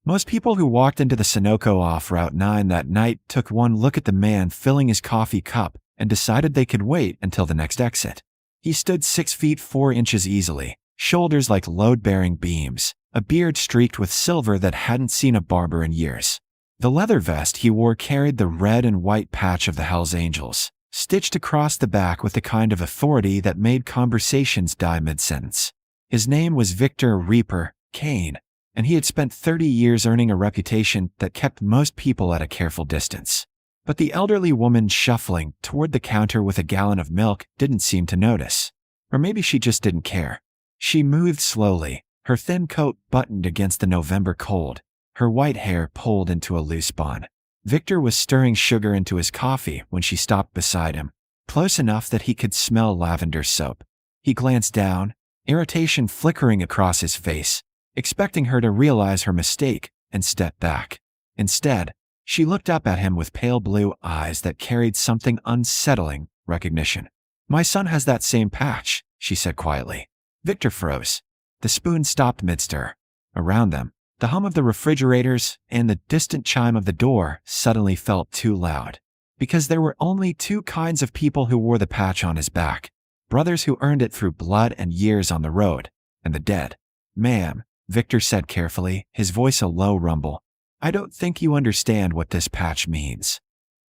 Most people who walked into the Sunoco off Route 9 that night took one look at the man filling his coffee cup and decided they could wait until the next exit. He stood 6 feet 4 inches easily, shoulders like load-bearing beams, a beard streaked with silver that hadn't seen a barber in years. The leather vest he wore carried the red and white patch of the Hells Angels, stitched across the back with the kind of authority that made conversations die mid-sentence. His name was Victor Reaper Kane, and he had spent 30 years earning a reputation that kept most people at a careful distance. But the elderly woman shuffling toward the counter with a gallon of milk didn't seem to notice. Or maybe she just didn't care. She moved slowly, her thin coat buttoned against the November cold, her white hair pulled into a loose bun. Victor was stirring sugar into his coffee when she stopped beside him, close enough that he could smell lavender soap. He glanced down, irritation flickering across his face, expecting her to realize her mistake and step back. Instead, she looked up at him with pale blue eyes that carried something unsettling recognition. "My son has that same patch," she said quietly. Victor froze. The spoon stopped mid-stir. Around them, the hum of the refrigerators and the distant chime of the door suddenly felt too loud. Because there were only two kinds of people who wore the patch on his back: brothers who earned it through blood and years on the road, and the dead. "Ma'am," Victor said carefully, his voice a low rumble, "I don't think you understand what this patch means."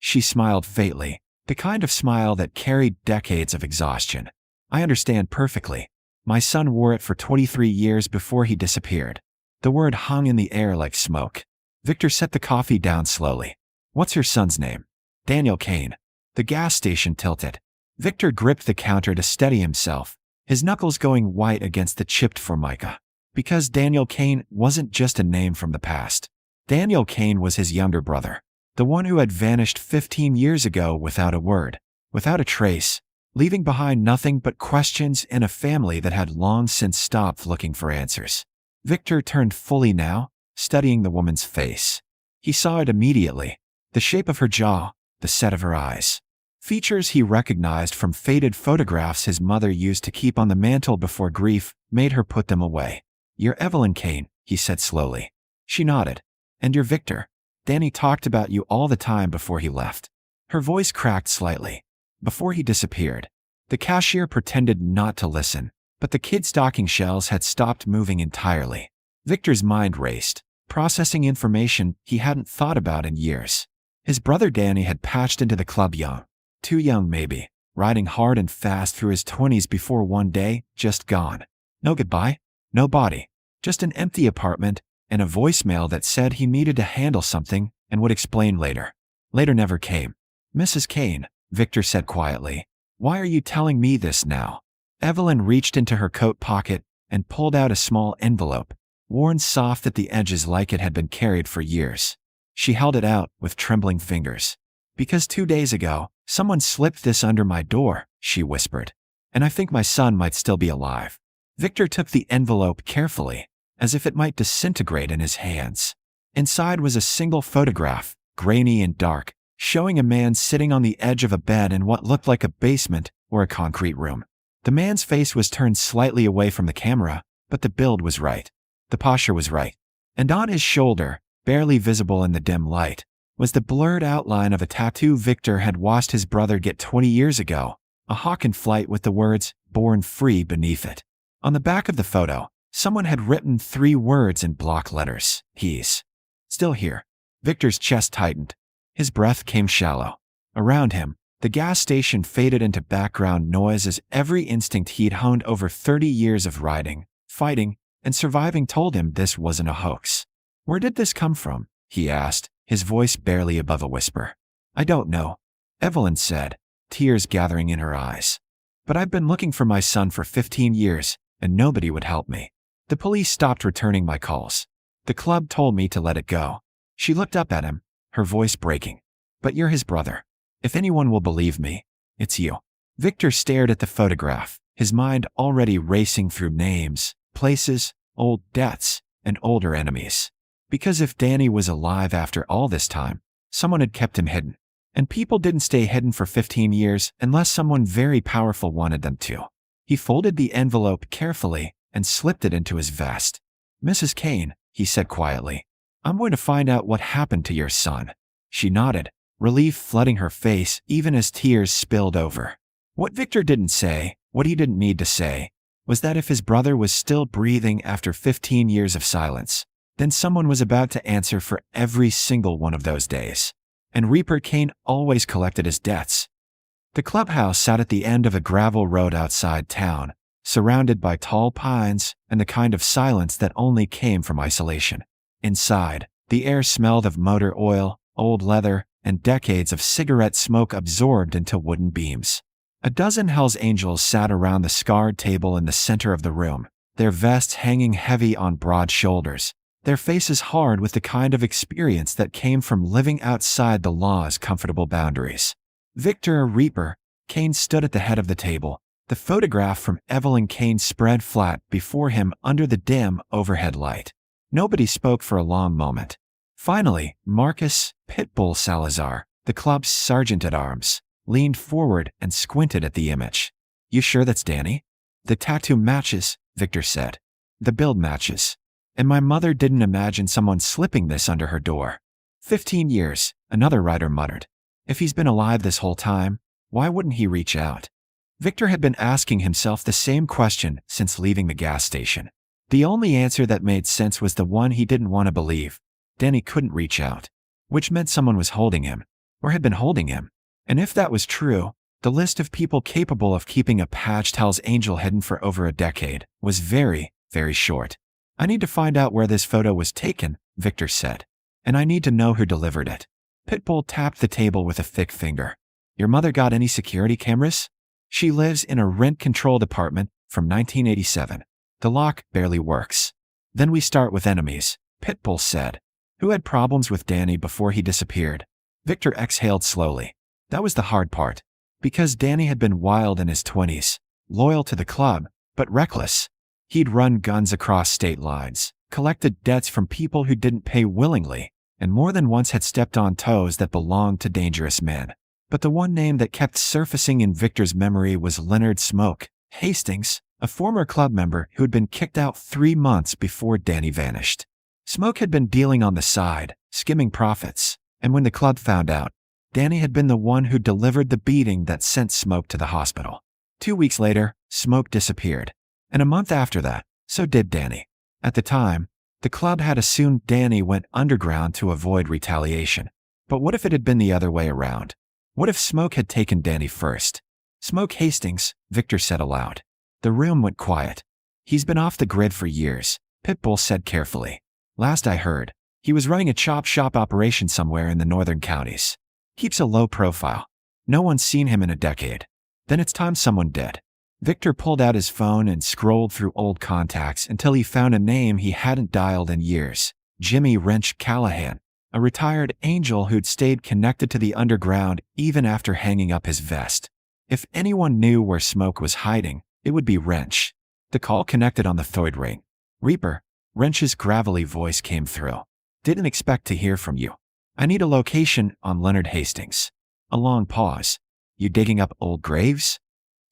She smiled faintly, the kind of smile that carried decades of exhaustion. "I understand perfectly. My son wore it for 23 years before he disappeared." The word hung in the air like smoke. Victor set the coffee down slowly. "What's your son's name?" "Daniel Kane." The gas station tilted. Victor gripped the counter to steady himself, his knuckles going white against the chipped formica. Because Daniel Kane wasn't just a name from the past. Daniel Kane was his younger brother, the one who had vanished 15 years ago without a word, without a trace, leaving behind nothing but questions and a family that had long since stopped looking for answers. Victor turned fully now, studying the woman's face. He saw it immediately: the shape of her jaw, the set of her eyes. Features he recognized from faded photographs his mother used to keep on the mantel before grief made her put them away. "You're Evelyn Kane," he said slowly. She nodded. "And you're Victor. Danny talked about you all the time before he left." Her voice cracked slightly. "Before he disappeared." The cashier pretended not to listen, but the kid stocking shelves had stopped moving entirely. Victor's mind raced, processing information he hadn't thought about in years. His brother Danny had patched into the club young. Too young maybe, riding hard and fast through his 20s before one day, just gone. No goodbye, no body, just an empty apartment, and a voicemail that said he needed to handle something and would explain later. Later never came. "Mrs. Kane," Victor said quietly, "why are you telling me this now?" Evelyn reached into her coat pocket and pulled out a small envelope, worn soft at the edges like it had been carried for years. She held it out with trembling fingers. "Because 2 days ago, someone slipped this under my door," she whispered. "And I think my son might still be alive." Victor took the envelope carefully, as if it might disintegrate in his hands. Inside was a single photograph, grainy and dark, showing a man sitting on the edge of a bed in what looked like a basement or a concrete room. The man's face was turned slightly away from the camera, but the build was right. The posture was right. And on his shoulder, barely visible in the dim light, was the blurred outline of a tattoo Victor had watched his brother get 20 years ago, a hawk in flight with the words, "Born Free" beneath it. On the back of the photo, someone had written 3 words in block letters: "He's still here." Victor's chest tightened. His breath came shallow. Around him, the gas station faded into background noise as every instinct he'd honed over 30 years of riding, fighting, and surviving told him this wasn't a hoax. "Where did this come from?" he asked, his voice barely above a whisper. "I don't know," Evelyn said, tears gathering in her eyes. "But I've been looking for my son for 15 years, and nobody would help me. The police stopped returning my calls. The club told me to let it go." She looked up at him, her voice breaking. "But you're his brother. If anyone will believe me, it's you." Victor stared at the photograph, his mind already racing through names, places, old debts, and older enemies. Because if Danny was alive after all this time, someone had kept him hidden. And people didn't stay hidden for 15 years unless someone very powerful wanted them to. He folded the envelope carefully and slipped it into his vest. "Mrs. Kane," he said quietly, I'm going to find out what happened to your son." She nodded, relief flooding her face even as tears spilled over. What Victor didn't say, what he didn't need to say, was that if his brother was still breathing after 15 years of silence, then someone was about to answer for every single one of those days. And Reaper Kane always collected his debts. The clubhouse sat at the end of a gravel road outside town, surrounded by tall pines and the kind of silence that only came from isolation. Inside, the air smelled of motor oil, old leather, and decades of cigarette smoke absorbed into wooden beams. A dozen Hell's Angels sat around the scarred table in the center of the room, their vests hanging heavy on broad shoulders, their faces hard with the kind of experience that came from living outside the law's comfortable boundaries. Victor Reaper Kane stood at the head of the table, the photograph from Evelyn Kane spread flat before him under the dim overhead light. Nobody spoke for a long moment. Finally, Marcus Pitbull Salazar, the club's sergeant-at-arms, leaned forward and squinted at the image. "You sure that's Danny?" "The tattoo matches," Victor said. "The build matches. And my mother didn't imagine someone slipping this under her door." 15 years, another writer muttered. If he's been alive this whole time, why wouldn't he reach out? Victor had been asking himself the same question since leaving the gas station. The only answer that made sense was the one he didn't want to believe. Danny couldn't reach out, which meant someone was holding him, or had been holding him. And if that was true, the list of people capable of keeping a patched Hell's Angel hidden for over a decade was very, very short. "I need to find out where this photo was taken," Victor said. "And I need to know who delivered it." Pitbull tapped the table with a thick finger. "Your mother got any security cameras?" "She lives in a rent-controlled apartment from 1987. The lock barely works." "Then we start with enemies," Pitbull said. "Who had problems with Danny before he disappeared?" Victor exhaled slowly. That was the hard part. Because Danny had been wild in his 20s, loyal to the club, but reckless. He'd run guns across state lines, collected debts from people who didn't pay willingly, and more than once had stepped on toes that belonged to dangerous men. But the one name that kept surfacing in Victor's memory was Leonard "Smoke" Hastings, a former club member who had been kicked out 3 months before Danny vanished. Smoke had been dealing on the side, skimming profits, and when the club found out, Danny had been the one who delivered the beating that sent Smoke to the hospital. 2 weeks later, Smoke disappeared. And a month after that, so did Danny. At the time, the club had assumed Danny went underground to avoid retaliation. But what if it had been the other way around? What if Smoke had taken Danny first? "Smoke Hastings," Victor said aloud. The room went quiet. "He's been off the grid for years," Pitbull said carefully. "Last I heard, he was running a chop shop operation somewhere in the northern counties. Keeps a low profile. No one's seen him in a decade. Then it's time someone did." Victor pulled out his phone and scrolled through old contacts until he found a name he hadn't dialed in years. Jimmy Wrench Callahan, a retired angel who'd stayed connected to the underground even after hanging up his vest. If anyone knew where Smoke was hiding, it would be Wrench. The call connected on the third ring. "Reaper," Wrench's gravelly voice came through. "Didn't expect to hear from you. I need a location on Leonard Hastings." A long pause. "You digging up old graves?"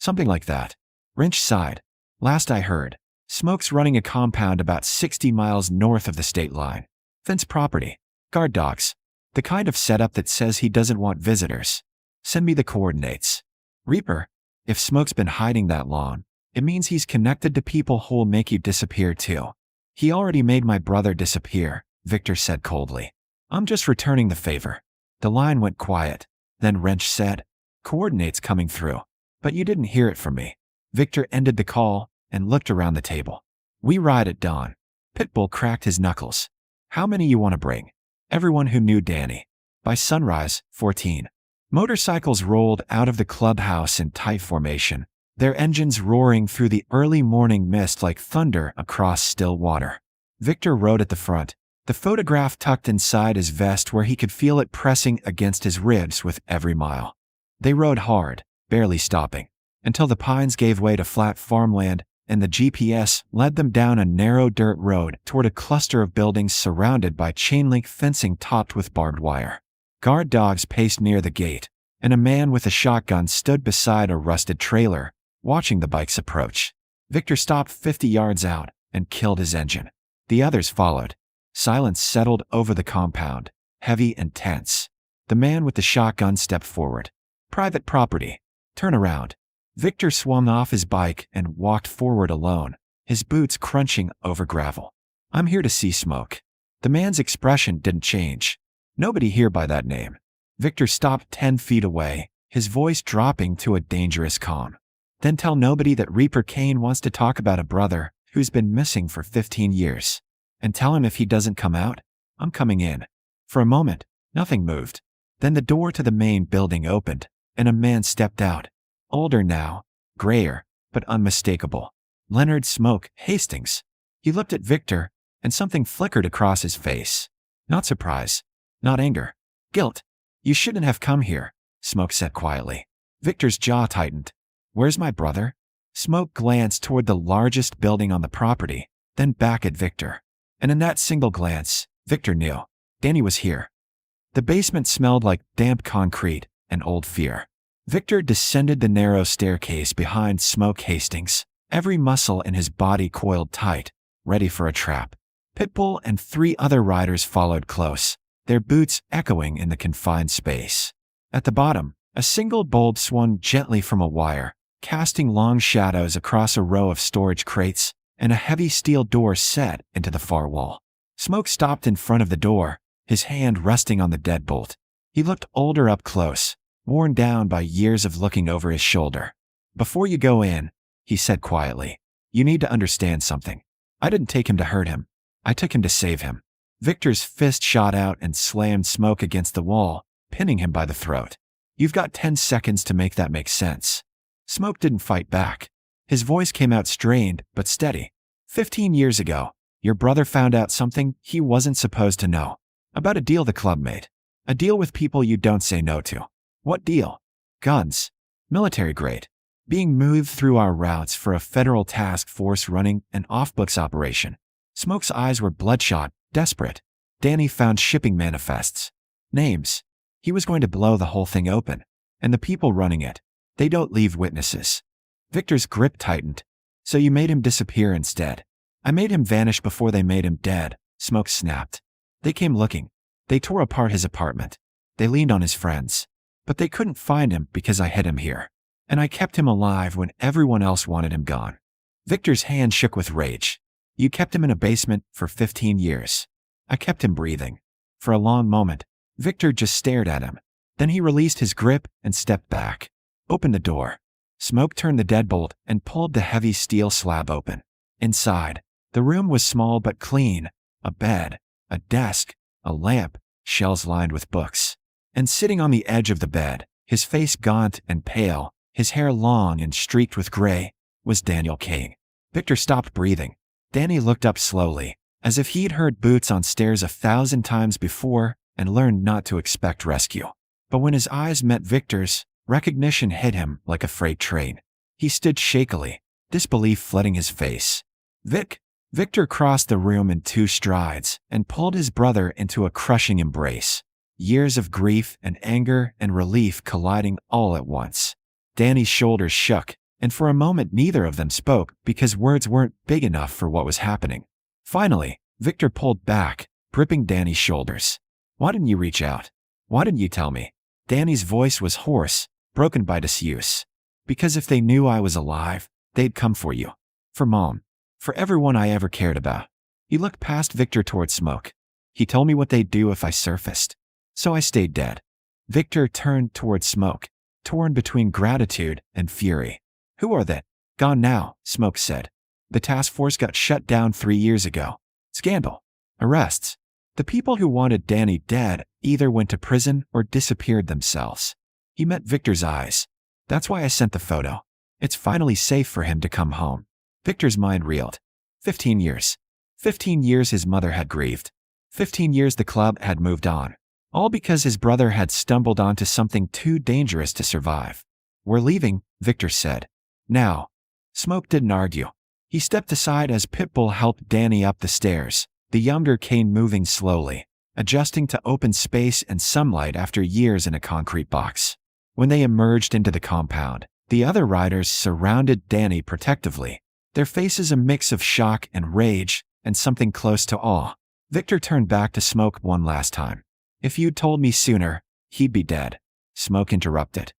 "Something like that." Wrench sighed. "Last I heard, Smoke's running a compound about 60 miles north of the state line. Fenced property. Guard dogs. The kind of setup that says he doesn't want visitors. Send me the coordinates." "Reaper, if Smoke's been hiding that long, it means he's connected to people who'll make you disappear too." "He already made my brother disappear," Victor said coldly. "I'm just returning the favor." The line went quiet. Then Wrench said, "Coordinates coming through. But you didn't hear it from me." Victor ended the call and looked around the table. "We ride at dawn." Pitbull cracked his knuckles. "How many you want to bring?" "Everyone who knew Danny. By sunrise, 14. Motorcycles rolled out of the clubhouse in tight formation, their engines roaring through the early morning mist like thunder across still water. Victor rode at the front, the photograph tucked inside his vest where he could feel it pressing against his ribs with every mile. They rode hard, barely stopping, until the pines gave way to flat farmland and the GPS led them down a narrow dirt road toward a cluster of buildings surrounded by chain-link fencing topped with barbed wire. Guard dogs paced near the gate, and a man with a shotgun stood beside a rusted trailer, watching the bikes approach. Victor stopped 50 yards out and killed his engine. The others followed. Silence settled over the compound, heavy and tense. The man with the shotgun stepped forward. "Private property. Turn around." Victor swung off his bike and walked forward alone, his boots crunching over gravel. "I'm here to see Smoke." The man's expression didn't change. "Nobody here by that name." Victor stopped 10 feet away, his voice dropping to a dangerous calm. "Then tell nobody that Reaper Kane wants to talk about a brother who's been missing for 15 years. And tell him if he doesn't come out, I'm coming in." For a moment, nothing moved. Then the door to the main building opened, and a man stepped out. Older now, grayer, but unmistakable. Leonard "Smoke" Hastings. He looked at Victor, and something flickered across his face. Not surprise, not anger, guilt. "You shouldn't have come here," Smoke said quietly. Victor's jaw tightened. "Where's my brother?" Smoke glanced toward the largest building on the property, then back at Victor. And in that single glance, Victor knew. Danny was here. The basement smelled like damp concrete and old fear. Victor descended the narrow staircase behind Smoke Hastings, every muscle in his body coiled tight, ready for a trap. Pitbull and 3 other riders followed close, their boots echoing in the confined space. At the bottom, a single bulb swung gently from a wire, casting long shadows across a row of storage crates, and a heavy steel door set into the far wall. Smoke stopped in front of the door, his hand resting on the deadbolt. He looked older up close, worn down by years of looking over his shoulder. "Before you go in," he said quietly, "you need to understand something. I didn't take him to hurt him. I took him to save him." Victor's fist shot out and slammed Smoke against the wall, pinning him by the throat. "You've got 10 seconds to make that make sense." Smoke didn't fight back. His voice came out strained but steady. 15 years ago, your brother found out something he wasn't supposed to know. About a deal the club made. A deal with people you don't say no to. What deal? Guns. Military grade. Being moved through our routes for a federal task force running an off-books operation. Smoke's eyes were bloodshot, desperate. Danny found shipping manifests. Names. He was going to blow the whole thing open. And the people running it, they don't leave witnesses. Victor's grip tightened. "So you made him disappear instead." "I made him vanish before they made him dead," Smoke snapped. "They came looking. They tore apart his apartment. They leaned on his friends. But they couldn't find him because I hid him here. And I kept him alive when everyone else wanted him gone." Victor's hand shook with rage. "You kept him in a basement for 15 years. I kept him breathing." For a long moment, Victor just stared at him. Then he released his grip and stepped back. "Open the door." Smoke turned the deadbolt and pulled the heavy steel slab open. Inside, the room was small but clean. A bed, a desk, a lamp, shelves lined with books. And sitting on the edge of the bed, his face gaunt and pale, his hair long and streaked with gray, was Daniel Kane. Victor stopped breathing. Danny looked up slowly, as if he'd heard boots on stairs 1,000 times before and learned not to expect rescue. But when his eyes met Victor's, recognition hit him like a freight train. He stood shakily, disbelief flooding his face. Victor crossed the room in 2 strides and pulled his brother into a crushing embrace. Years of grief and anger and relief colliding all at once. Danny's shoulders shook, and for a moment neither of them spoke because words weren't big enough for what was happening. Finally, Victor pulled back, gripping Danny's shoulders. "Why didn't you reach out? Why didn't you tell me?" Danny's voice was hoarse, broken by disuse. "Because if they knew I was alive, they'd come for you. For Mom. For everyone I ever cared about." He looked past Victor toward Smoke. "He told me what they'd do if I surfaced. So I stayed dead." Victor turned toward Smoke, torn between gratitude and fury. "Who are they?" "Gone now," Smoke said. "The task force got shut down 3 years ago. Scandal. Arrests. The people who wanted Danny dead either went to prison or disappeared themselves." He met Victor's eyes. "That's why I sent the photo. It's finally safe for him to come home." Victor's mind reeled. 15 years. 15 years his mother had grieved. 15 years the club had moved on. All because his brother had stumbled onto something too dangerous to survive. "We're leaving," Victor said. "Now." Smoke didn't argue. He stepped aside as Pitbull helped Danny up the stairs, the younger Kane moving slowly, adjusting to open space and sunlight after years in a concrete box. When they emerged into the compound, the other riders surrounded Danny protectively, their faces a mix of shock and rage and something close to awe. Victor turned back to Smoke one last time. If you'd told me sooner, he'd be dead. Smoke interrupted.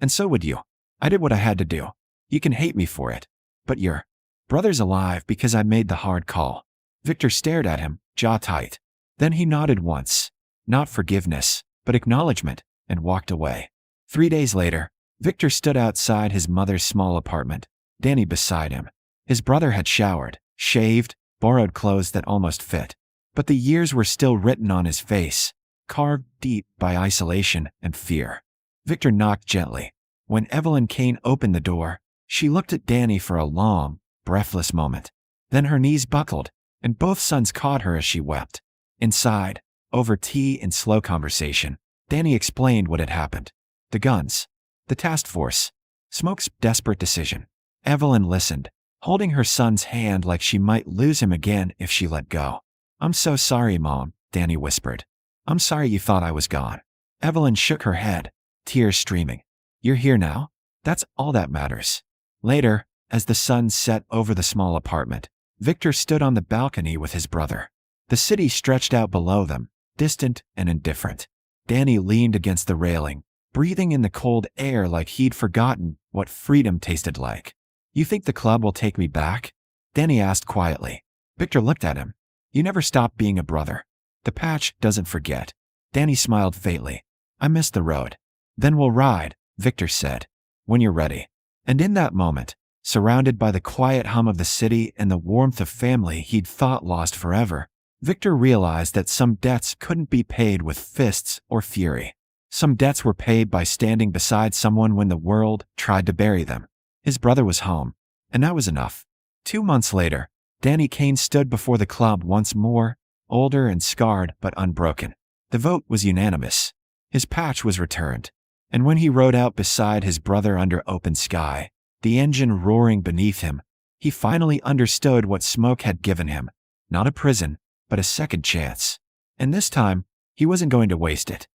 And so would you. I did what I had to do. You can hate me for it. But your brother's alive because I made the hard call. Victor stared at him, jaw tight. Then he nodded once. Not forgiveness, but acknowledgement, and walked away. 3 days later, Victor stood outside his mother's small apartment, Danny beside him. His brother had showered, shaved, borrowed clothes that almost fit. But the years were still written on his face, carved deep by isolation and fear. Victor knocked gently. When Evelyn Kane opened the door, she looked at Danny for a long, breathless moment. Then her knees buckled, and both sons caught her as she wept. Inside, over tea and slow conversation, Danny explained what had happened. The guns. The task force. Smoke's desperate decision. Evelyn listened, holding her son's hand like she might lose him again if she let go. I'm so sorry, Mom, Danny whispered. I'm sorry you thought I was gone. Evelyn shook her head, tears streaming. You're here now? That's all that matters. Later, as the sun set over the small apartment, Victor stood on the balcony with his brother. The city stretched out below them, distant and indifferent. Danny leaned against the railing, breathing in the cold air like he'd forgotten what freedom tasted like. You think the club will take me back? Danny asked quietly. Victor looked at him. You never stopped being a brother. The patch doesn't forget. Danny smiled faintly. I miss the road. Then we'll ride, Victor said. When you're ready. And in that moment, surrounded by the quiet hum of the city and the warmth of family he'd thought lost forever, Victor realized that some debts couldn't be paid with fists or fury. Some debts were paid by standing beside someone when the world tried to bury them. His brother was home, and that was enough. 2 months later, Danny Kane stood before the club once more, older and scarred but unbroken. The vote was unanimous. His patch was returned. And when he rode out beside his brother under open sky, the engine roaring beneath him, he finally understood what Smoke had given him. Not a prison, but a second chance. And this time, he wasn't going to waste it.